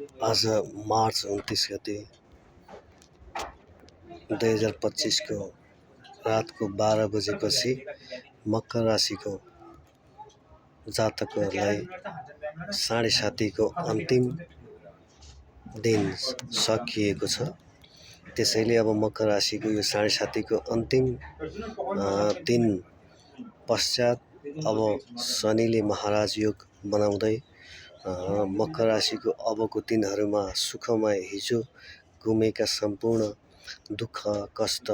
आज मार्च 29 गते 2025 को रातको 12 बजेपछि मकर राशिको जातकहरूलाई साढे सातीको अन्तिम दिन सकिएको छ। त्यसैले अब मकर राशिको यो साढे सातीको अन्तिम दिन पश्चात अब शनिले महाराज योग बनाउँदै मकर राशिको अबको दिनहरूमा सुखमय हिजो गुमेका सम्पूर्ण दुःख कष्ट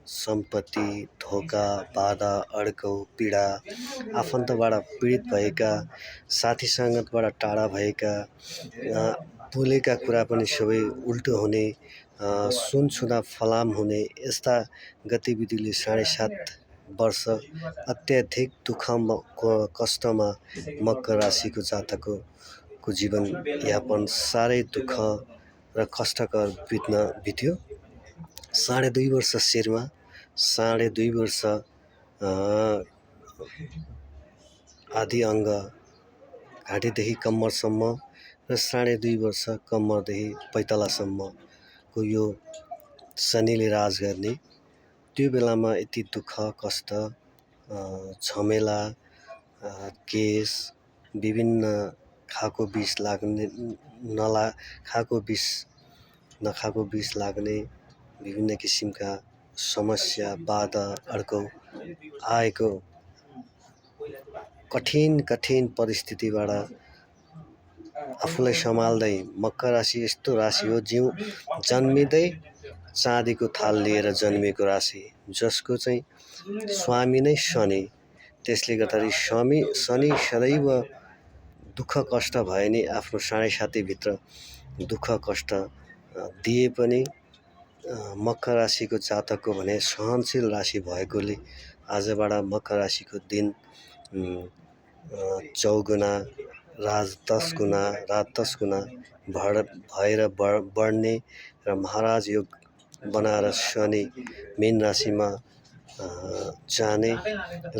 सम्पत्ति धोका बाधा अड्कौ पीडा आफन्तबाट पीडित भएका साथी सङ्गतबाट टाढा भएका बोलेका कुरा पनि सबै उल्टो हुने सुन छुँदा फलाम हुने यस्ता गतिविधिले 7.5 वर्ष अत्याधिक दुःख कष्टमा मकर राशिको जातकको जीवन यापन साह्रै दुःख र कष्टकर बित्यो। 2.5 वर्ष शिरमा 2.5 वर्ष आदि अङ्ग घाँटीदेखि कम्मरसम्म र 2.5 वर्ष कम्मरदेखि पैतालासम्मको यो शनिले राज गर्ने। त्यो बेलामा यति दुःख कष्ट झमेला केस विभिन्न खाएको विष लाग्ने नखाएको विष लाग्ने विभिन्न किसिमका समस्या बाधा अड्कौ आएको कठिन परिस्थितिबाट आफूलाई सम्हाल्दै मकर राशि यस्तो राशि हो जिउ जन्मिँदै चाँदीको थाल लिएर जन्मिएको राशि जसको चाहिँ स्वामी नै शनि। त्यसले गर्दाखेरि शनि सदैव दुःख कष्ट भए नि आफ्नो 7.5 भित्र दुःख कष्ट दिए पनि मकर राशिको जातकको भने सहनशील राशि भएकोले आजबाट मकर राशिको दिन 4 रात 10 गुना भएर बढ्ने र महाराज योग बनाएर शनि मीन राशिमा जाने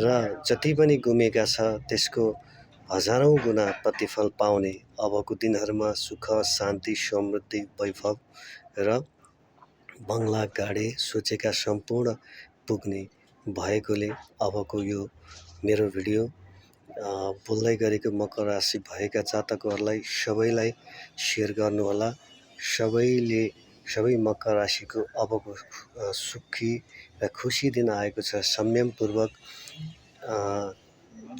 र जति पनि गुमेका छ त्यसको हजारौं गुना प्रतिफल पाउने अबको दिनहरूमा सुख शान्ति समृद्धि वैभव र बङ्गला गाडी सोचेका सम्पूर्ण पुग्ने भएकोले अबको यो मेरो भिडियो बोल्दै गरेको मकर राशि भएका जातकहरूलाई सबैलाई सेयर गर्नुहोला। सबै मकर राशिको अबको सुखी र खुसी दिन आएको छ। संयमपूर्वक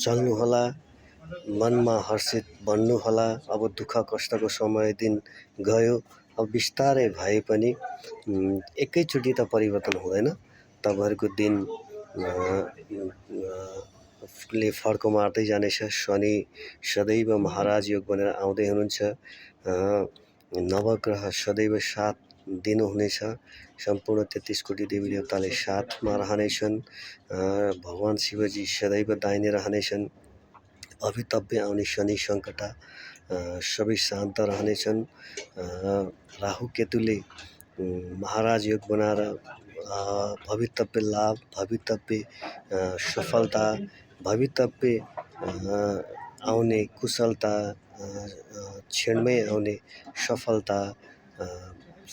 चल्नुहोला मनमा हर्षित बन्नुहोला। अब दुःख कष्टको समय दिन गयो अब बिस्तारै भए पनि एकैचोटि त परिवर्तन हुँदैन। तपाईँहरूको दिन ले फर्को मार्दै जानेछ। शनि सदैव महाराज योग बनेर आउँदै हुनुहुन्छ। नवग्रह सदैव साथ दिनुहुनेछ। सम्पूर्ण 33 कोटी देवी देवताले साथमा रहनेछन्। भगवान शिवजी सदैव दाहिने रहनेछन्। भवितव्य आउने शनि सङ्कट सबै शान्त रहनेछन्। राहु केतुले महाराज योग बनाएर भवितव्य लाभ भवितव्य सफलता भवितव्य आउने कुशलता क्षणमै आउने सफलता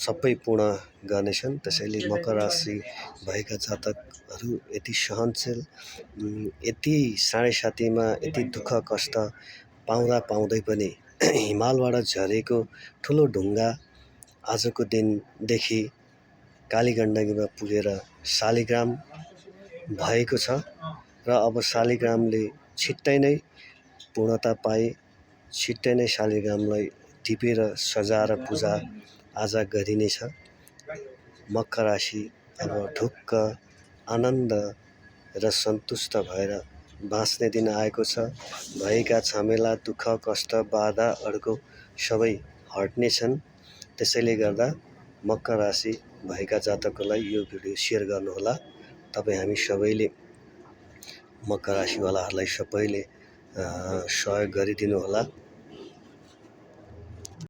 सबै पूर्ण गर्नेछन्। त्यसैले मकर राशि भएका जातकहरू यति सहनशील यति 7.5 यति दुःख कष्ट पाउँदै पनि हिमालबाट झरेको ठुलो ढुङ्गा आजको दिनदेखि कालीगण्डकीमा पुगेर शालिग्राम भएको छ र अब शालिग्रामले छिट्टै नै पूर्णता पाए। छिट्टै नै शालिग्रामलाई टिपेर सजाएर पूजा आजा गरिनेछ। मकर राशि अब ढुक्क आनन्द र सन्तुष्ट भएर बाँच्ने दिन आएको छ। भएका झमेला दुःख कष्ट बाधा अड्कौ सबै हट्नेछन्। त्यसैले गर्दा मकर राशि भएका जातकहरूलाई यो भिडियो सेयर गर्नुहोला। तपाईँ हामी सबैले मकर राशिवालाहरूलाई सबैले सहयोग गरिदिनु होला।